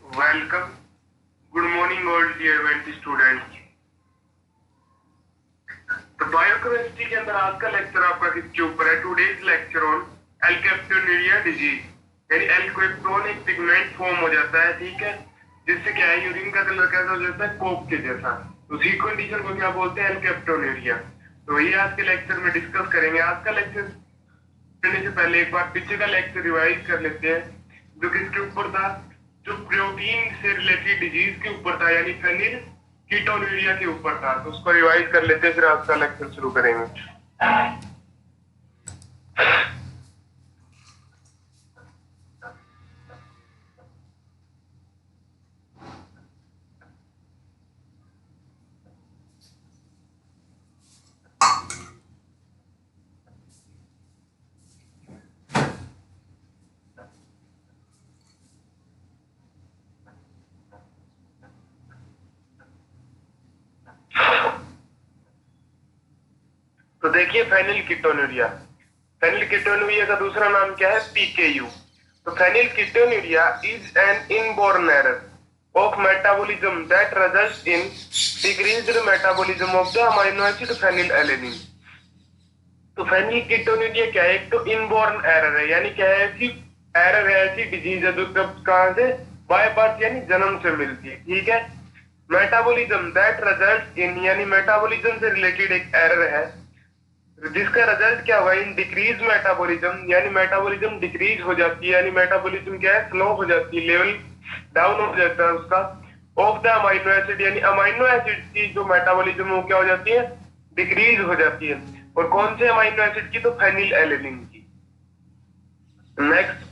Welcome. Good morning, all dear 20 students. तो biochemistry के अंदर आज का लेक्चर आपका किसके ऊपर है? Today's lecture on alkaptonuria disease. यानी एल्केप्टोन एक पिगमेंट फॉर्म हो जाता है, ठीक है, जिससे क्या है, यूरिन का कलर कैसा हो जाता है? कोक के जैसा। तो इसी कंडीशन को क्या बोलते हैं? एल्केप्टोन्यूरिया। तो ये आज के लेक्चर में डिस्कस करेंगे। आज का लेक्चर करने से पहले एक बार पीछे का लेक्चर रिवाइज कर लेते हैं, जो किसके ऊपर था? जो प्रोटीन से रिलेटेड डिजीज के ऊपर था, यानी फेनिल कीटोन्यूरिया के ऊपर था। तो उसको रिवाइज कर लेते हैं, फिर आज का लेक्चर शुरू करेंगे। तो देखिए, फेनिल कीटोन्यूरिया। फेनिल कीटोन्यूरिया का दूसरा नाम क्या है? पीकेयू। तो phenylketonuria is an inborn error of metabolism that results in decreased metabolism of the amino acid phenylalanine। तो फेनिल कीटोन्यूरिया क्या है? एक तो इनबॉर्न एरर है, यानी क्या है? ऐसी एरर है, ऐसी डिजीज है जो कहां से? बाय बर्थ, यानी जन्म से मिलती है, ठीक है। मेटाबॉलिज्म दैट रिजल्ट इन, यानी मेटाबॉलिज्म से रिलेटेड एक एरर है जिसका रिजल्ट क्या हुआ? इन डिक्रीज मेटाबॉलिज्म, यानी मेटाबॉलिज्म डिक्रीज हो जाती है, यानी मेटाबॉलिज्म क्या है? स्लो हो जाती है, लेवल डाउन हो जाता है उसका। ऑफ द अमाइनो एसिड, यानी अमाइनो एसिड की जो मेटाबॉलिज्म वो क्या हो जाती है? डिक्रीज हो जाती है। और कौन से अमाइनो एसिड की? तो फेनिलएलेनिन की। Next,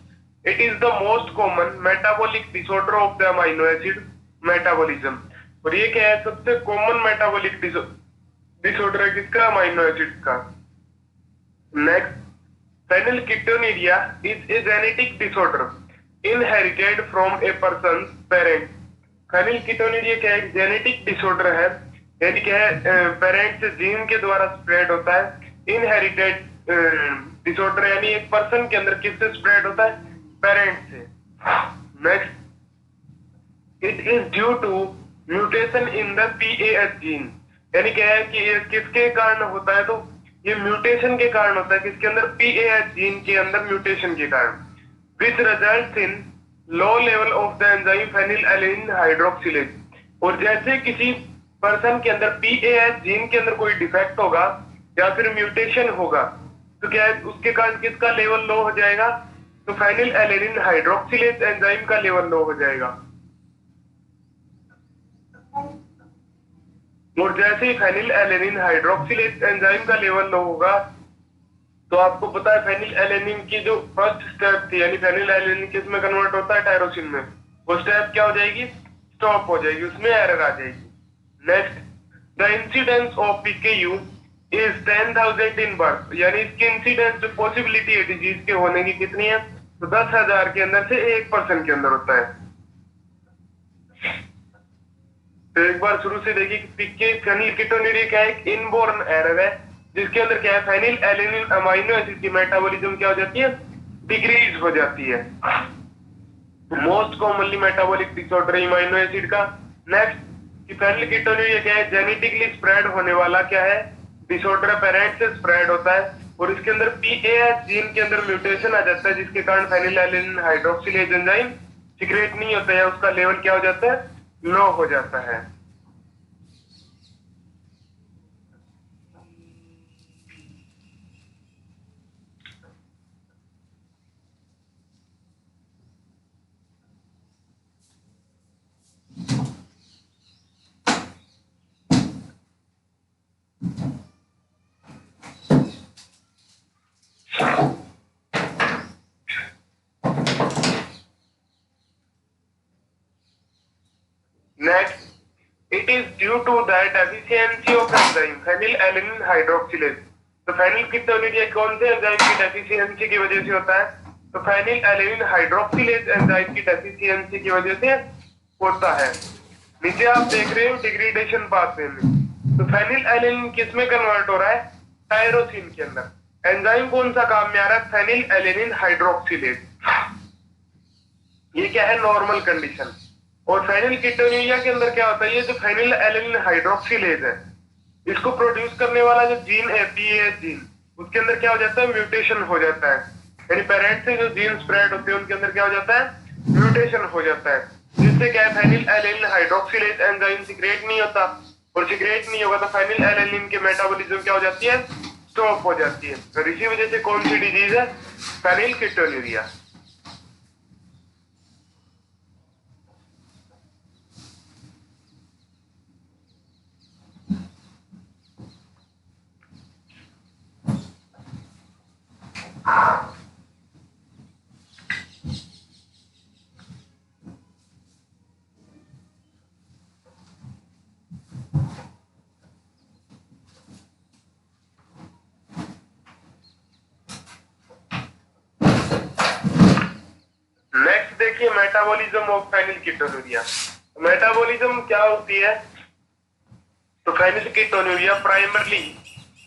it is the most common metabolic disorder of the amino acid metabolism. और ये क्या है? सबसे कॉमन मेटाबॉलिक डिसऑर्डर है किसका? अमाइनो एसिड का। Next, phenylketonuria is a genetic disorder inherited from a person's parent। phenylketonuria क्या है? जेनेटिक डिसऑर्डर है, यानी क्या है? पेरेंट से जीन के द्वारा स्प्रेड होता है। इनहेरिटेड डिसऑर्डर, यानी एक पर्सन के अंदर किससे स्प्रेड होता है? पेरेंट से। Next, it is due to mutation in the PAH gene. यानी क्या है कि ये किसके कारण होता है? तो ये म्यूटेशन के कारण होता है। किसके अंदर? पीएएच जीन के अंदर म्यूटेशन के कारण। Which results in low level of the enzyme phenylalanine hydroxylase. और जैसे किसी पर्सन के अंदर पीएएच जीन के अंदर कोई डिफेक्ट होगा या फिर म्यूटेशन होगा, तो क्या है? उसके कारण किसका लेवल लो हो जाएगा? तो फेनिलएलेनिन हाइड्रोक्सिलेज एंजाइम का लेवल लो हो जाएगा। और जैसे ही फेनिलएलेनिन हाइड्रोक्सिलेज एंजाइम का लेवल लो होगा, तो आपको पता है फेनिलएलेनिन की जो फर्स्ट स्टेप थी, यानी फेनिलएलेनिन किस में कन्वर्ट होता है? टायरोसिन में। वो स्टेप क्या हो जाएगी? स्टॉप हो जाएगी, उसमें एरर आ जाएगी। Next, the incidence of PKU is 10,000 in birth. यानी इसकी इंसिडेंस, जो पॉसिबिलिटी है डिजीज के होने की, कितनी है? तो 10,000 के अंदर से एक पर्सन के अंदर होता है। तो एक बार शुरू से देखिए कि फेनिलकीटोनुरिया क्या है? एक इनबॉर्न एरर है जिसके अंदर क्या है? फेनिलएलेनिन अमाइनो एसिड की मेटाबॉलिज्म क्या हो जाती है? डिक्रीज हो जाती है। Most commonly metabolic disorder amino acid का। नेक्स्ट, कि फेनिलकीटोनुरिया क्या है? जेनेटिकली स्प्रेड होने वाला क्या है? डिसऑर्डर, पेरेंट से स्प्रेड होता है। और इसके अंदर पीएएच जीन के अंदर म्यूटेशन आ जाता है, जिसके कारण फेनिलएलेनिन हाइड्रोक्सिलेज एंजाइम सीक्रेट नहीं होता है, उसका लेवल क्या हो जाता है? लो हो जाता है। Next, it is due to the deficiency of enzyme phenylalanine hydroxylase। तो फेनिलकीटोनुरिया कौन से एंजाइम की डेफिशिएंसी की वजह से होता है? तो फेनिलएलेनिन हाइड्रोक्सिलेज एंजाइम की डेफिशिएंसी की वजह से होता है। नीचे आप देख रहे हो डिग्रेडेशन पाथवे में। तो फेनिलएलेनिन किस में कन्वर्ट हो रहा है? टायरोसिन के अंदर। एंजाइम कौन सा काम में आ रहा है? फेनिलएलेनिन हाइड्रोक्सिलेज। ये क्या है? Normal condition. और फेनिलकेटोन्यूरिया के अंदर क्या होता है, ये जो फेनिल एलेनिन हाइड्रोक्सिलेज है, इसको प्रोड्यूस करने वाला जो जीन है पीएएच जीन, उसके अंदर क्या हो जाता है, म्यूटेशन हो जाता है। यानी पेरेंट से जो जीन स्प्रेड होते हैं उनके अंदर क्या हो जाता है, म्यूटेशन हो जाता है, जिससे क्या है phenylalanine hydroxylase enzyme secrete नहीं होता, और सिक्रेट नहीं होगा तो फेनिल एलेनिन के मेटाबॉलिज्म क्या हो जाती है, स्टॉप हो जाती है। तो इसी वजह से कौन सी डिजीज है, फेनिलकेटोन्यूरिया। नेक्स्ट देखिए मेटाबॉलिज्म ऑफ फेनिलकेटोन्यूरिया। मेटाबॉलिज्म क्या होती है, तो फेनिलकेटोन्यूरिया primarily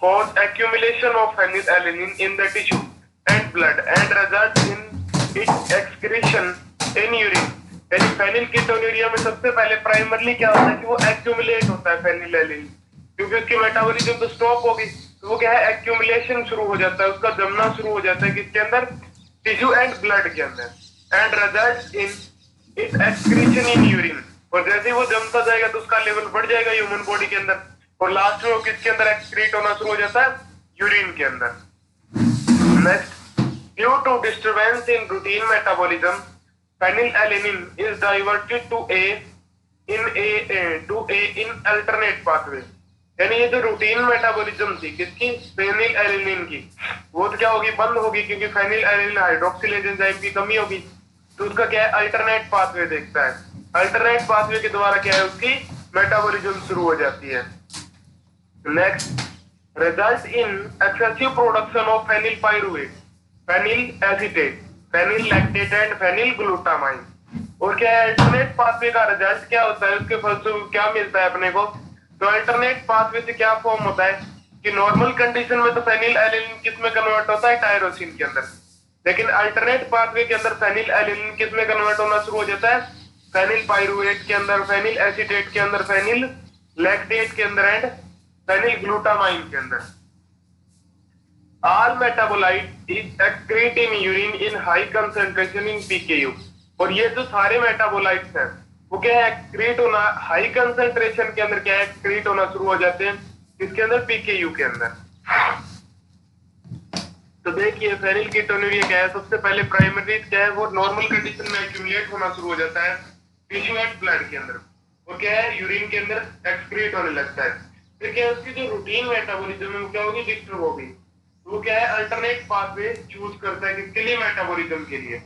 cause accumulation of phenylalanine in the tissue and blood and result in its excretion in urine। यानी फेनिलकेटोन्यूरिया में सबसे पहले प्राइमरली क्या होता है कि वो एक्यूमुलेट होता है फेनिलैलेनिन, क्योंकि उसकी मेटाबॉलिज्म तो स्टॉप होगी, तो वो क्या है, एक्यूमुलेशन शुरू हो जाता है, उसका जमना शुरू हो जाता है किसके अंदर, टिश्यू एंड ब्लड के अंदर, and result in its excretion in urine. और जैसे ही वो जमता जाएगा तो उसका लेवल बढ़ जाएगा ह्यूमन बॉडी के अंदर, और लास्ट में वो किसके अंदर एक्सक्रीट होना शुरू हो जाता है, यूरिन के अंदर। Next, due to disturbance in routine metabolism phenylalanine is diverted to a in alternate pathway. यानी ये जो रूटीन मेटाबॉलिज्म थी किसकी, फेनिलएलेनिन की, वो तो क्या होगी, बंद होगी, क्योंकि फेनिलएलेनिन हाइड्रोक्सिलेज एंजाइम की कमी होगी, तो उसका क्या है, अल्टरनेट पाथवे देखता है। अल्टरनेट पाथवे के द्वारा क्या है, उसकी मेटाबॉलिज्म शुरू हो जाती है। Next, result in excessive production of phenyl pyruvate, phenyl acetate, phenyl lactate and phenyl glutamine. और क्या है, अल्टरनेट पाथवे का रिजल्ट क्या होता है, उसके फलस्वरूप क्या मिलता है अपने को, तो अल्टरनेट पाथवे से क्या फॉर्म होता है कि नॉर्मल कंडीशन में तो फेनिलएलेनिन किस में कन्वर्ट होता है, टायरोसिन के अंदर, लेकिन अल्टरनेट पाथवे के अंदर फेनिलएलेनिन किस में कन्वर्ट होना शुरू हो जाता है, फेनिल पाइरुवेट के अंदर, फेनिल एसीटेट के अंदर, फेनिल लैक्टेट के अंदर एंड फेनिल ग्लूटामाइन के अंदर। All metabolite is excrete in urine in high concentration in PKU. और ये जो सारे मेटाबोलाइट्स हैं वो क्या है, एक्सक्रीट होना हाई कंसंट्रेशन के अंदर क्या है, एक्सक्रीट होना शुरू हो जाते हैं इसके अंदर, पीकेयू के अंदर। तो देखिए फेनिलकेटोन्यूरिया क्या है, सबसे पहले प्राइमरी क्या है, वो नॉर्मल कंडीशन में एक्यूमुलेट होना शुरू हो जाता है टिश्यू एंड ब्लड के अंदर, वो क्या है, यूरिन के अंदर एक्सक्रीट होने लगता है। फिर क्या है, उसकी जो रूटीन मेटाबॉलिज्म है वो क्या होगी, डिस्टर्ब होगी, तो वो क्या है, अल्टरनेट पाथवे चूज करता है किसके लिए, मेटाबॉलिज्म के लिए।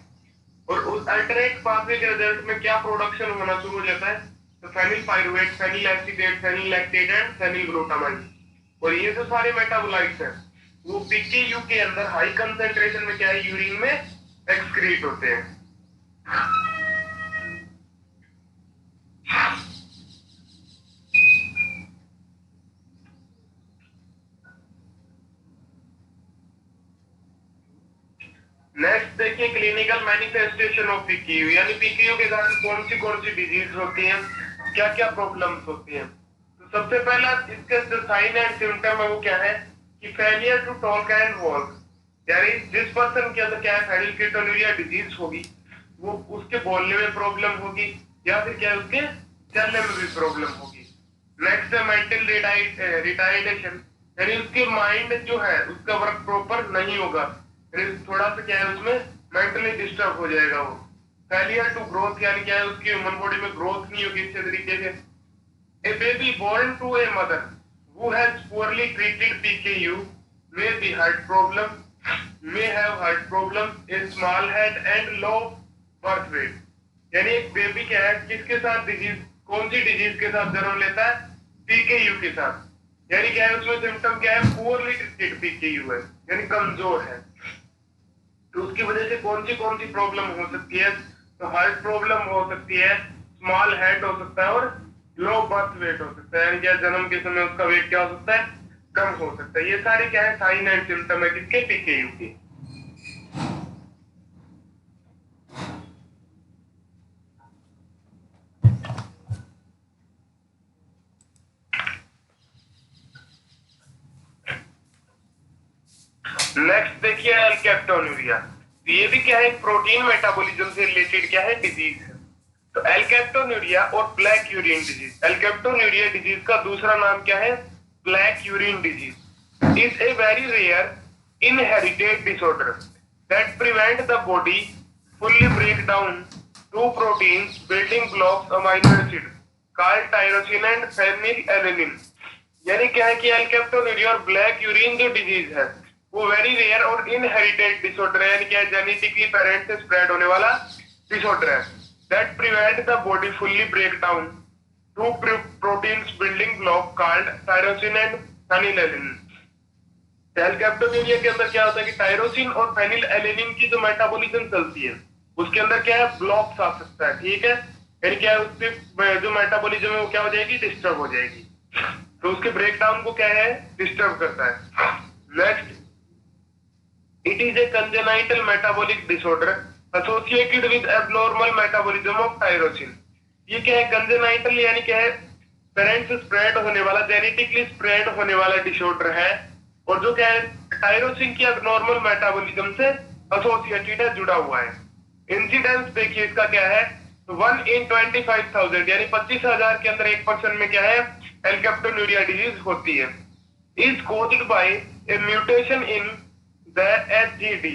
और उस अल्टरनेट पाथवे के रिजल्ट में क्या प्रोडक्शन होना शुरू हो जाता है, तो phenyl pyruvate, phenyl acetate, phenyl lactate and phenyl glutamine. और ये जो सारे मेटाबोलाइट्स हैं वो पीकेयू के अंदर हाई कंसंट्रेशन में क्या है, यूरिन में एक्सक्रीट होते हैं। नेक्स्ट देखिए क्लिनिकल मैनिफेस्टेशन ऑफ पीकेयू, यानी पीकेयू के कारण कौन सी डिजीज होती हैं, क्या क्या प्रॉब्लम्स होती हैं। तो सबसे पहला इसके जो साइन एंड सिम्टम है वो क्या है कि failure to talk and walk. यानी जिस पर्सन के अंदर क्या है, फेनिलकेटोन्यूरिया डिजीज होगी, वो उसके बोलने में प्रॉब्लम होगी, या फिर क्या है, उसके चलने में भी प्रॉब्लम होगी। नेक्स्ट है मेंटल रिटार्डेशन, यानी उसके माइंड जो है उसका वर्क प्रॉपर नहीं होगा, थोड़ा सा क्या है, उसमें मेंटली डिस्टर्ब हो जाएगा वो। फेलियर टू ग्रोथ, यानी क्या है, उसकी ह्यूमन बॉडी में ग्रोथ नहीं होगी अच्छे तरीके से। A baby born to a mother who has poorly treated PKU may be heart problem, may have heart problem, a small head and low birth weight. यानी एक बेबी क्या है, किसके साथ डिजीज, कौन सी डिजीज के साथ जन्म लेता है, पीकेयू के साथ। यानी क्या है, उसमें सिम्टम क्या है, पुअरली ट्रीटेड पीकेयू है, यानी कमजोर है। तो उसकी वजह से कौन सी प्रॉब्लम हो सकती है, तो हार्ट प्रॉब्लम हो सकती है, स्मॉल हेड हो सकता है, और लो बर्थ वेट हो सकता है, यानी क्या जन्म के समय उसका वेट क्या हो सकता है, कम हो सकता है। ये सारे क्या है, साइन एंड सिम्टम है किसके, पीकेयू के। नेक्स्ट देखिए एल्केप्टोन्यूरिया। तो ये भी क्या है, प्रोटीन मेटाबॉलिज्म से रिलेटेड क्या है, डिजीज है। तो एल्केप्टोन्यूरिया और black urine disease. Alkaptonuria disease का दूसरा नाम क्या है, black urine disease is a very rare inherited disorder that prevent the body fully break down two proteins building blocks amino acid called tyrosine and phenylalanine। यानी क्या है कि alkaptonuria और ब्लैक यूरिन जो डिजीज है वो वेरी रेयर और inherited disorder है, यानी क्या जेनेटिकली पेरेंट से स्प्रेड होने वाला डिसऑर्डर है। That prevent the body fully break down to proteins building block called tyrosine and phenylalanine. Alkaptonuria के अंदर क्या होता है कि टायरोसिन और फेनिलएलेनिन की जो मेटाबॉलिज्म चलती है उसके अंदर क्या है, ब्लॉक्स आ सकता है, ठीक है। यानी क्या है, उसकी जो मेटाबॉलिज्म है वो क्या हो जाएगी, डिस्टर्ब हो जाएगी। तो उसके ब्रेकडाउन को क्या है, डिस्टर्ब करता है। Next, it is a congenital metabolic disorder associated with abnormal metabolism of tyrosine. ये क्या है, कंजेनाइटल यानी क्या है, पेरेंट से स्प्रेड होने वाला, जेनेटिकली स्प्रेड होने वाला डिसऑर्डर है, और जो क्या है टायरोसिन की एब्नॉर्मल मेटाबॉलिज्म से एसोसिएटेड है, जुड़ा हुआ है। इंसिडेंस देखिए इसका क्या है, 1 in 25,000 यानी 25,000 के अंदर 1% में क्या है, एल्केप्टोन्यूरिया डिजीज होती है। Is caused by a mutation in the HGD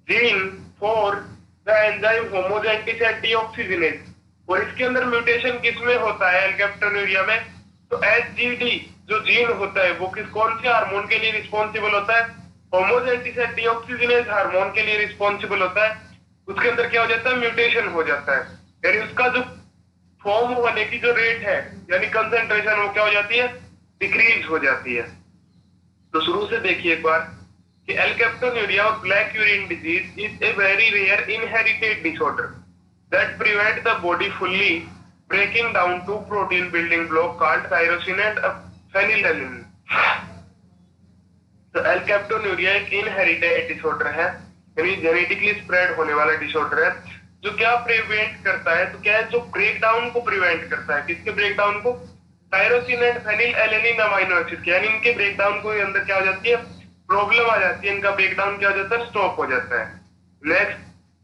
gene for the enzyme homogentisate dioxygenase. और इसके अंदर म्यूटेशन किसमें होता है एल्केप्टोन्यूरिया में, तो HGD जो जीन होता है वो कौन से हार्मोन के लिए रिस्पॉन्सिबल होता है, होमोजेंटिस डीऑक्सीजिनेज हार्मोन के लिए रिस्पॉन्सिबल होता है। उसके अंदर क्या हो जाता है, म्यूटेशन हो जाता है, यानी उसका जो फॉर्म होने की जो रेट है यानी कंसंट्रेशन वो क्या हो जाती है, डिक्रीज हो जाती है। तो शुरू से देखिए एक बार कि एल्केप्टोन्यूरिया और black urine disease is a very rare inherited disorder that prevent the body fully breaking down to protein building block called tyrosine and phenylalanine. तो एल्केप्टोन्यूरिया एक इनहेरिटेड डिसऑर्डर है, यानी जेनेटिकली स्प्रेड होने वाला डिसऑर्डर है, जो क्या प्रिवेंट करता है, तो क्या है, जो ब्रेकडाउन को प्रिवेंट करता है। किसके ब्रेकडाउन को, टायरोसिन एंड फेनिलएलेनिन अमीनो एसिड के, यानी इनके ब्रेकडाउन को अंदर क्या हो जाती है, प्रॉब्लम आ जाती है, इनका ब्रेकडाउन क्या हो जाता है, स्टॉप हो जाता है। Next,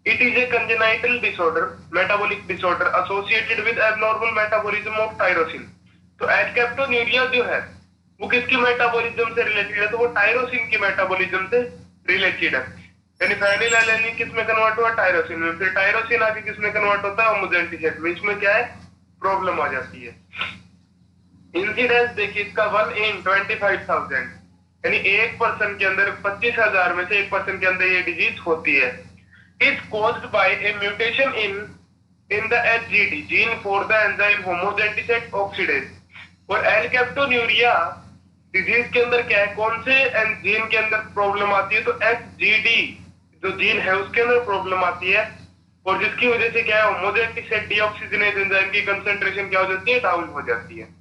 it is a congenital disorder metabolic disorder associated with abnormal metabolism of tyrosine. तो एल्केप्टोन्यूरिया जो है वो किसकी मेटाबॉलिज्म से रिलेटेड है, तो वो टायरोसिन की मेटाबॉलिज्म से रिलेटेड है। यानी फेनिलएलेनिन किस में कन्वर्ट हुआ, टायरोसिन में, फिर टायरोसिन आके किस में कन्वर्ट होता है, होमोजेंटिस में, इसमें क्या है, प्रॉब्लम आ जाती है। इंसिडेंस देखिए इसका 1 in 25,000 यानी 1% के अंदर 25,000 में से 1% के अंदर ये डिजीज होती है। Is caused by a mutation in the HGD gene for the enzyme homogentisate oxidase. और एल्केप्टोन्यूरिया डिजीज के अंदर क्या है, कौन से जीन के अंदर प्रॉब्लम आती है, तो HGD जो जीन है उसके अंदर प्रॉब्लम आती है, और जिसकी वजह से क्या है, होमोजेंटिस डीऑक्सीजिनेज एंजाइम की कंसंट्रेशन क्या हो जाती है, डाउन हो जाती है।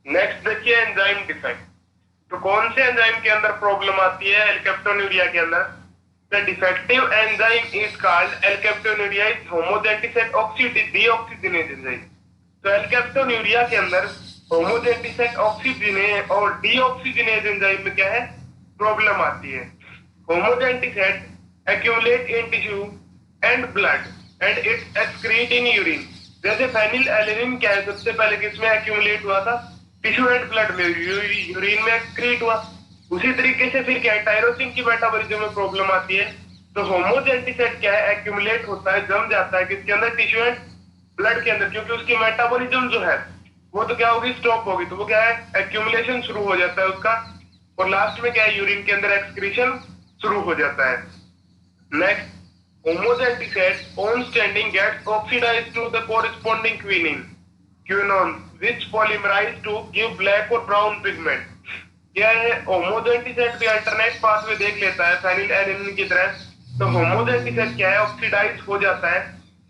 नेक्स्ट देखिए एंजाइम डिफेक्ट। तो कौन से एंजाइम के अंदर प्रॉब्लम आती है एल्केप्टोन्यूरिया के अंदर, the defective enzyme is called alkaptonuria is homogentisate dioxygenase enzyme. तो एल्केप्टोन्यूरिया के अंदर होमोजेंटिस ऑक्सीजिनेज और डीऑक्सीजिनेज एंजाइम में क्या है, प्रॉब्लम आती है। होमोजेंटिस accumulate in tissue and blood and it excrete in urine। जैसे फेनिलएलेनिन क्या है, सबसे पहले किसमें एक्यूमुलेट हुआ था, टिश्यू एंड ब्लड में, यूरिन में एक्सक्रीट हुआ। उसी तरीके से फिर क्या है, टायरोसिन की मेटाबॉलिज्म में प्रॉब्लम आती है। तो होमोजेंटिस क्या है, एक्यूमुलेट होता है, जम जाता है किसके अंदर, टिश्यू एंड ब्लड के अंदर, क्योंकि उसकी मेटाबॉलिज्म जो है वो तो क्या होगी, स्टॉप होगी, तो वो क्या है, एक्यूमुलेशन शुरू हो जाता है उसका, और लास्ट में क्या है, यूरिन के अंदर एक्सक्रीशन शुरू हो जाता है। Next, homogenticide on standing gets oxidized to the corresponding quinone which polymerize to give black or brown pigment। क्या है, homogenticide भी अल्टरनेट पाथवे देख लेता है फेनिलएलेनिन की तरह। तो homogenticide क्या है, ऑक्सीडाइज हो जाता है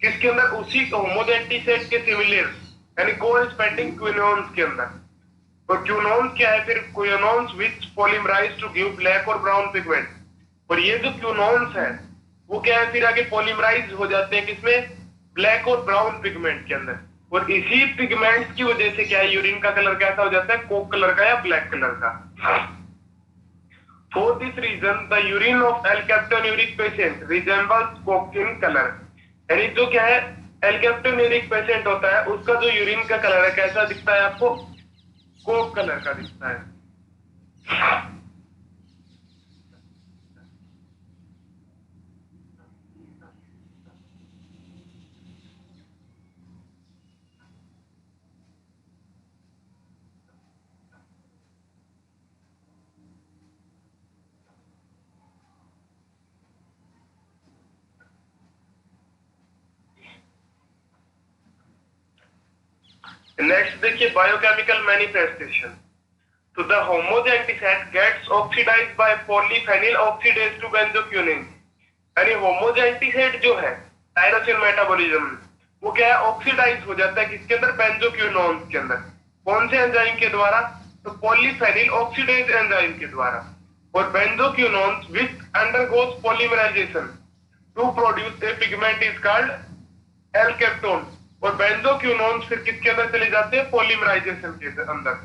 किसके अंदर? उसी होमोजेंटी सेट के सिमिलर यानी कोरेस्पेंडिंग क्विनोन्स के अंदर। और क्यूनोन्स क्या है फिर? क्विनोन्स विच पॉलीमराइज टू गिव ब्लैक और ब्राउन पिगमेंट। और ये जो क्यूनोन्स है वो क्या है फिर आगे पॉलीमराइज हो जाते हैं किसमें? ब्लैक और ब्राउन पिगमेंट के अंदर। और इसी पिगमेंट्स की वजह से क्या है यूरिन का कलर कैसा हो जाता है? कोक कलर का या ब्लैक कलर का। For this reason, the urine of alkaptonuric patient resembles coke in color। यानी जो क्या है एल्केप्टोन्यूरिक पेशेंट होता है उसका जो यूरिन का कलर है कैसा दिखता है आपको? कोक कलर का दिखता है। नेक्स्ट देखिए बायोकेमिकल मैनिफेस्टेशन। तो the homogentisate gets oxidised by polyphenol oxidase to benzoquinone. यानी होमोजेंटिसेट जो है टायरोसिन मेटाबॉलिज्म में वो क्या है? ऑक्सीडाइज हो जाता है किसके अंदर? बेंजोक्विनोन्स के अंदर। कौन से एंजाइम के द्वारा? तो पॉलीफेनिल ऑक्सीडेज एंजाइम के द्वारा। और benzoquinones which undergoes polymerisation to produce a pigment is called alkapton. और बेंजोक्विनोन्स फिर किसके अंदर चले जाते हैं? पॉलीमराइजेशन के अंदर।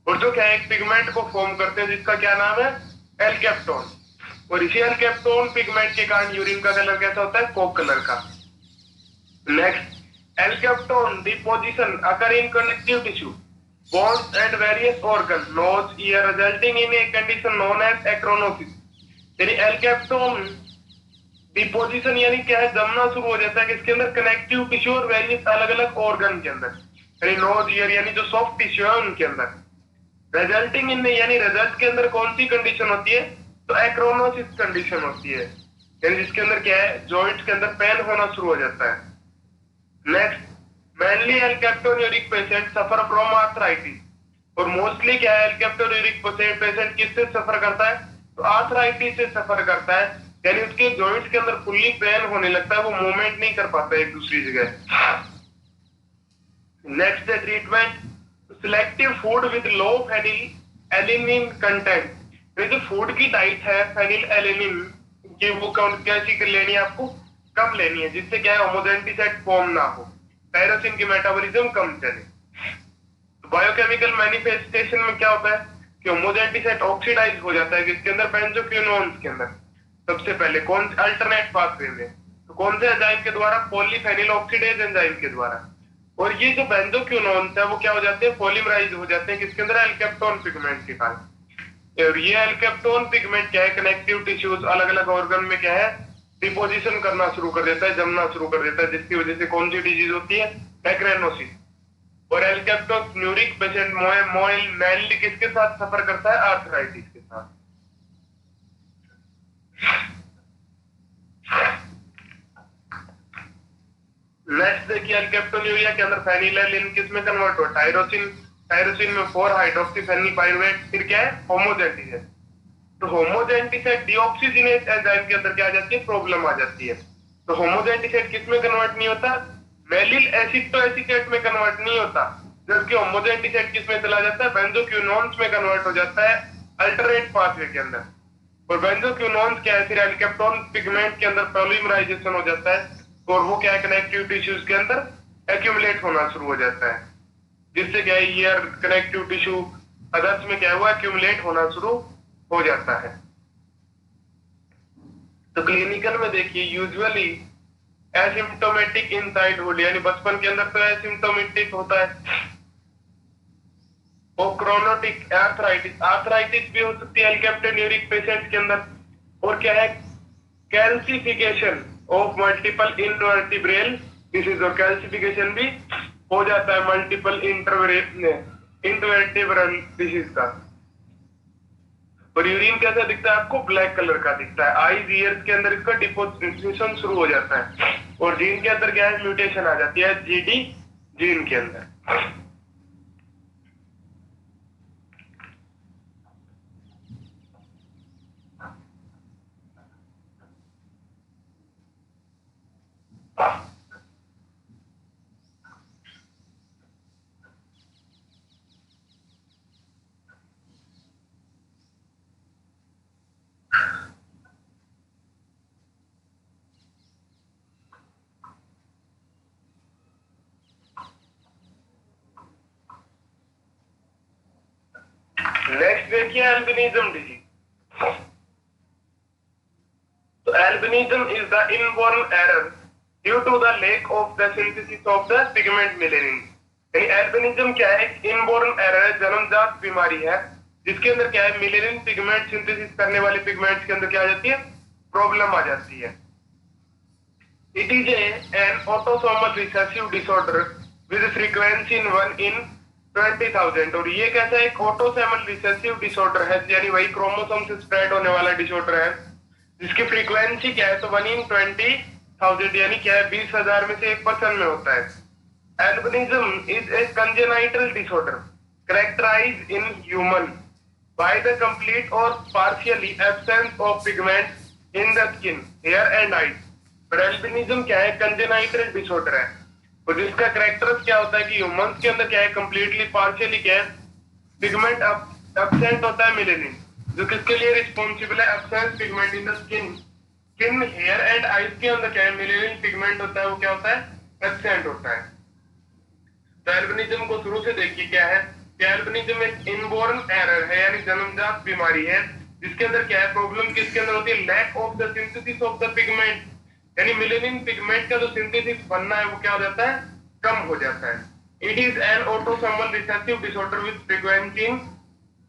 और जो क्या है एक पिगमेंट को फॉर्म करते हैं जिसका क्या नाम है? एल्केप्टोन। और इसी एल्केप्टोन पिगमेंट के कारण यूरिन का कलर कैसा होता है? कोक कलर का। Next alkapton deposition occur in connective tissue bones and various organ nose ear resulting in a condition known as ochronosis. यानी एल्केप्टोन डिपोजिशन यानी क्या है? जमना शुरू हो जाता है किसके अंदर? कनेक्टिव टिश्यू और वेरियस अलग अलग ऑर्गन के अंदर। यानी नोज ईयर यानी जो सॉफ्ट टिश्यू है उनके अंदर। रिजल्टिंग इन यानी रिजल्ट के अंदर कौन सी कंडीशन होती है? तो एक्रोनोसिस कंडीशन होती है यानी जिसके अंदर क्या है? जॉइंट्स के अंदर पेन होना शुरू हो जाता है। Next mainly alkaptonuric patient suffer from arthritis. और मोस्टली क्या है एल्केप्टोन्यूरिक पेशेंट किससे सफर करता है? तो आर्थराइटिस से सफर करता है यानी उसके जॉइंट्स के अंदर फुल्ली पेन होने लगता है, वो मूवमेंट नहीं कर पाता एक दूसरी जगह। नेक्स्ट है treatment selective food with low phenylalanine content. ये जो फूड की डाइट है फेनिल एलिनिन की वो कैसी लेनी है आपको? कम लेनी है जिससे क्या है होमोजेंटिसेट फॉर्म ना हो, टायरोसिन की मेटाबॉलिज्म कम चले। तो बायोकेमिकल मैनिफेस्टेशन में क्या होता है कि होमोजेंटिसेट ऑक्सीडाइज हो जाता है किसके अंदर? बेंजोक्विनोन्स के अंदर। सबसे पहले कौन अल्टरनेट पाथवे में? तो कौन से एंजाइम के द्वारा? पॉलीफेनिल ऑक्सीडेज एंजाइम के द्वारा। और ये जो बेंजोक्विनोन्स है वो क्या हो जाते हैं? पॉलीमराइज हो जाते हैं किसके अंदर? एल्केप्टोन पिगमेंट के कारण। और ये एल्केप्टोन पिगमेंट क्या है? कनेक्टिव टिश्यूज अलग अलग ऑर्गन में क्या है? डिपोजिशन करना शुरू कर देता है, जमना शुरू कर देता है, जिसकी वजह से कौन सी डिजीज होती है? एक्रेनोसिस। और एल्केप्टोन्यूरिक पेशेंट मेनली किसके साथ सफर करता है? आर्थराइटिस के साथ। नेक्स्ट देखिए एल्केप्टोन्यूरिया के अंदर फेनिलएलिन किस में कन्वर्ट हो? टायरोसिन। टायरोसिन में 4 हाइड्रोक्सी पाइरुवेट फिर क्या है? होमोजेंटिसेट। तो होमोजेंटिसेट डीऑक्सीजिनेज एंजाइम के अंदर क्या आ जाती है? प्रॉब्लम आ जाती है। तो होमोजेंटिसेट किस में कन्वर्ट नहीं होता? मेलिल एसिटोएसिटेट में कन्वर्ट नहीं होता, जबकि होमोजेंटिसेट किस में चला जाता है? बेंजोक्विनोन्स में कन्वर्ट हो जाता है अल्टरनेट पाथवे के अंदर। और बेंजोक्विनोन्स क्या है? फिर एल्केप्टोन पिगमेंट के अंदर पॉलीमराइजेशन हो जाता है और वो क्या है? कनेक्टिव टिश्यूज के अंदर एक्यूमुलेट होना शुरू हो जाता है, जिससे क्या है? ईयर कनेक्टिव टिश्यू अदर्स में क्या हुआ? एक्यूमुलेट होना शुरू हो जाता है। तो क्लिनिकल में देखिए यूजुअली एसिम्प्टोमेटिक इन चाइल्डहुड यानी बचपन के अंदर तो एसिम्प्टोमेटिक होता है। और क्रोनोटिक आर्थराइटिस, आर्थराइटिस भी हो सकती है एल्केप्टोन्यूरिक पेशेंट्स के अंदर। और क्या है? कैल्सिफिकेशन ऑफ मल्टीपल इनवर्टिब्रेल डिसीज, और कैल्सिफिकेशन भी हो जाता है मल्टीपल इंटरवर्टिब्रल डिसीज का। और यूरिन कैसा दिखता है आपको? ब्लैक कलर का दिखता है। आईज ईयर्स के अंदर इसका डिपोजिशन शुरू हो जाता है। और जीन के अंदर क्या है? म्यूटेशन आ जाती है जीडी जीन के अंदर। नेक्स्ट देखिए एल्बिनिज्म डिजीज। तो albinism is the inborn error due to the lack of the synthesis of the pigment melanin. यानी एल्बिनिज्म क्या है, इनबॉर्न एरर है, जन्मजात बीमारी है, जिसके अंदर क्या है, मेलेनिन पिगमेंट सिंथेसिस करने वाले पिगमेंट्स के अंदर क्या आ जाती है, प्रॉब्लम आ जाती है। It is an autosomal recessive disorder with frequency in 1 in 20,000। और ये कैसा एक ऑटोसोमल रिसेसिव डिसऑर्डर है, यानी वही क्रोमोसोम से स्प्रेड होने वाला डिसऑर्डर है, जिसकी फ्रीक्वेंसी क्या है, तो 1 in 20,000 यानी क्या है, 20,000 में से 1% में होता है। Albinism is a congenital disorder characterized in human by the complete or partially absence of pigment in the skin, hair and eyes। पर albinism क्या है, congenital disorder है, और जिसका कैरेक्टर क्या होता है कि ह्यूमंस के अंदर क्या है, कंप्लीटली पार्शियली क्या है, पिगमेंट एब्सेंट होता है मेलेनिन, जो किसके लिए रिस्पॉन्सिबल है, absence pigment in the skin, hair and eyes के अंदर क्या है, मेलेनिन पिगमेंट होता है, वो क्या होता है, एब्सेंट होता है। तो एल्बिनिज्म को शुरू से देखिए क्या है, एल्बिनिज्म एक इनबॉर्न एरर है, यानी जन्मजात बीमारी है, जिसके अंदर क्या है, प्रॉब्लम किसके अंदर होती है, lack of the synthesis of the pigment, यानी मेलेनिन पिगमेंट का जो सिंथेसिस बनना है वो क्या हो जाता है, कम हो जाता है। It is an autosomal recessive disorder with frequency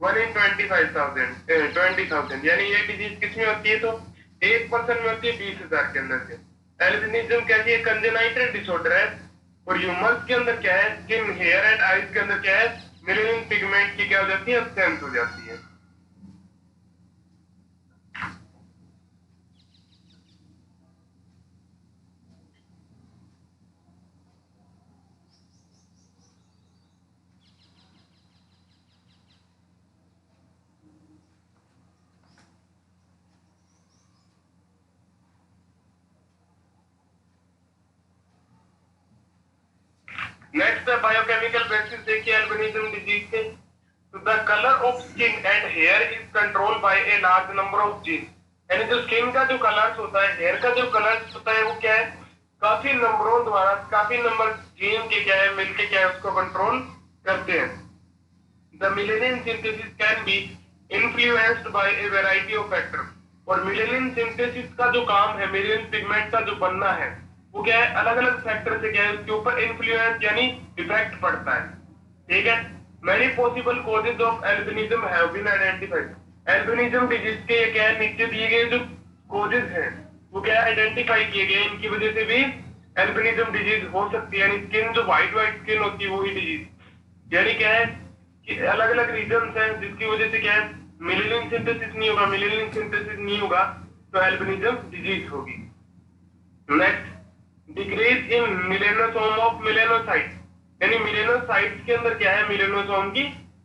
1 in 20,000, यानी ये डिजीज किसमें होती है, तो 1% में होती है 20,000 के अंदर से। एल्बिनिज्म कैसी है, कंजेनाइटल डिसऑर्डर है, और ह्यूमंस के अंदर क्या है, स्किन, हेयर एंड आईज के अंदर क्या है, मेलेनिन पिगमेंट की क्या हो जाती है, एब्सेंस हो जाती है। नेक्स्ट है बायोकेमिकल बेसिस देखिए एल्बिनिज्म डिजीज के। तो the colour of skin and here is controlled by a large number of gene, यानी जो स्किन का जो कलर्स होता है, हेयर का जो कलर्स होता है, वो क्या है, काफी नंबरों द्वारा, काफी नंबर जीन के क्या है मिलके क्या है उसको कंट्रोल करते हैं। The melanin synthesis can be influenced by A variety of factor, और मेलेनिन सिंथेसिस का जो काम है, मेलेनिन पिगमेंट का जो बनना है, वो क्या है, अलग अलग फैक्टर से क्या है उसके ऊपर इन्फ्लुएंस यानी इफेक्ट पड़ता है। ठीक है, many possible causes of albinism have been identified. Albinism disease के क्या है, नीचे दिए गए जो कॉजेज हैं वो क्या है, आइडेंटिफाई किए गए, इनकी वजह से भी एल्बिनिज्म डिजीज हो सकती है। यानी स्किन जो व्हाइट स्किन होती है वही डिजीज, यानी क्या है कि अलग अलग रीजन है जिसकी वजह से क्या है, मेलेनिन सिंथेसिस नहीं होगा, मेलेनिन सिंथेसिस नहीं होगा तो एल्बिनिज्म डिजीज होगी। Next, decrease in melanosome of melanocyte, यानी मेलेनोसाइट्स के अंदर क्या है, मेलेनोसोम की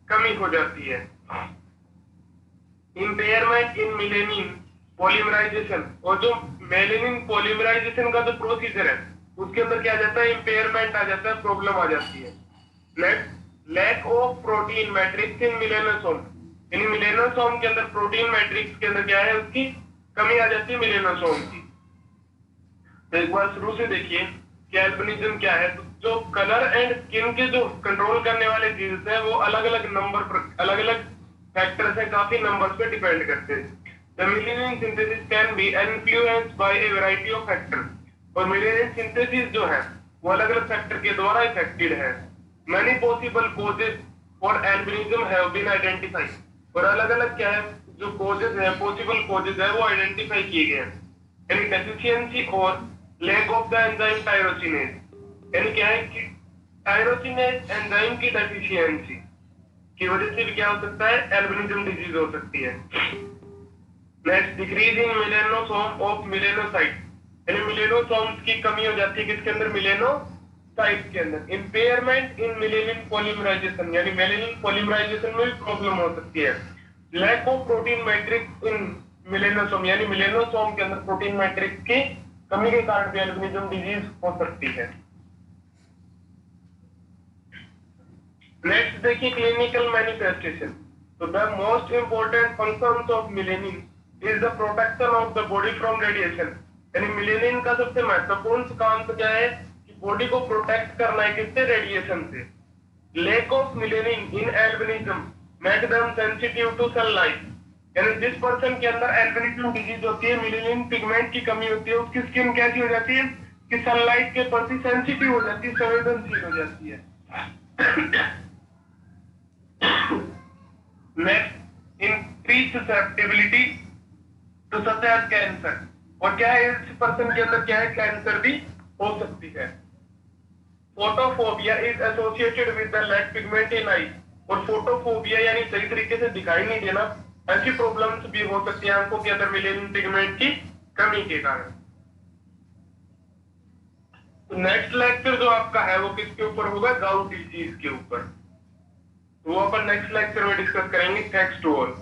कमी हो जाती है। इम्पेयरमेंट इन मेलेनिन पॉलीमराइजेशन, और जो मेलेनिन पॉलीमराइजेशन का जो प्रोसीजर है उसके अंदर क्या आ जाता है, इम्पेयरमेंट आ जाता है, प्रॉब्लम आ जाती है। Next, lack of protein matrix in melanosome, यानी मेलेनोसोम के अंदर प्रोटीन मैट्रिक्स के अंदर क्या है, उसकी कमी आ जाती है मेलेनोसोम की। तो एक बार शुरू से देखिए कि एल्बिनिज्म क्या है। तो जो कलर एंड स्किन के जो कंट्रोल करने वाले जीन्स हैं वो अलग अलग नंबर पर, अलग अलग फैक्टर्स हैं, काफी नंबर्स पे डिपेंड करते हैं। The melanin synthesis can be influenced by A variety of factors, और मेलेनिन सिंथेसिस जो है वो अलग अलग फैक्टर के द्वारा इफेक्टेड है। Many possible causes for albinism have been identified, और अलग अलग क्या है जो कॉजेज है, पॉसिबल कॉजेज है वो आइडेंटिफाई किए गए हैं। यानी डेफिशिएंसी और lack of the enzyme tyrosinase, यानी क्या है कि टायरोसिनेज एंजाइम की डेफिशिएंसी की वजह से भी क्या हो सकता है, एल्बिनिज्म डिजीज हो सकती है। Next, decrease in melanosome of melanocyte, यानी मेलेनोसोम्स की कमी हो जाती है किसके अंदर, मेलेनोसाइट के अंदर। इम्पेयरमेंट इन मेलेनिन पॉलीमराइजेशन, यानी मेलेनिन पॉलीमराइजेशन में भी प्रॉब्लम हो सकती है। Lack of protein matrix in melanosome, यानी मेलेनोसोम के अंदर प्रोटीन मैट्रिक्स की कमी के कारण भी एल्बिनिज्म डिजीज हो सकती है। नेक्स्ट देखिए क्लिनिकल मैनिफेस्टेशन। तो the most important functions of melanin is the protection of the body from radiation, यानी मेलेनिन का सबसे महत्वपूर्ण काम तो क्या है कि बॉडी को प्रोटेक्ट करना है, किससे, रेडिएशन से। Lack of melanin in albinism make them sensitive to sunlight, यानी जिस पर्सन के अंदर एल्बिनिज्म डिजीज होती है, मिलेनियन पिगमेंट की कमी होती है, उसकी स्किन कैसी हो जाती है कि सनलाइट के प्रति सेंसिटिव हो जाती है, संवेदनशील हो जाती है। Next, increase susceptibility to such as cancer, और क्या है इस पर्सन के अंदर क्या है, कैंसर भी हो सकती है। Photophobia is associated with the lack pigment in eye, और फोटोफोबिया यानी सही तरीके से दिखाई नहीं देना, ऐसी प्रॉब्लम्स भी हो सकती है आंखों के अंदर मिलेनियन पिगमेंट की कमी के कारण। तो नेक्स्ट लेक्चर जो आपका है वो किसके ऊपर होगा, गाउट डिजीज के ऊपर, तो वो अपन नेक्स्ट लेक्चर में डिस्कस करेंगे। Thanks to all.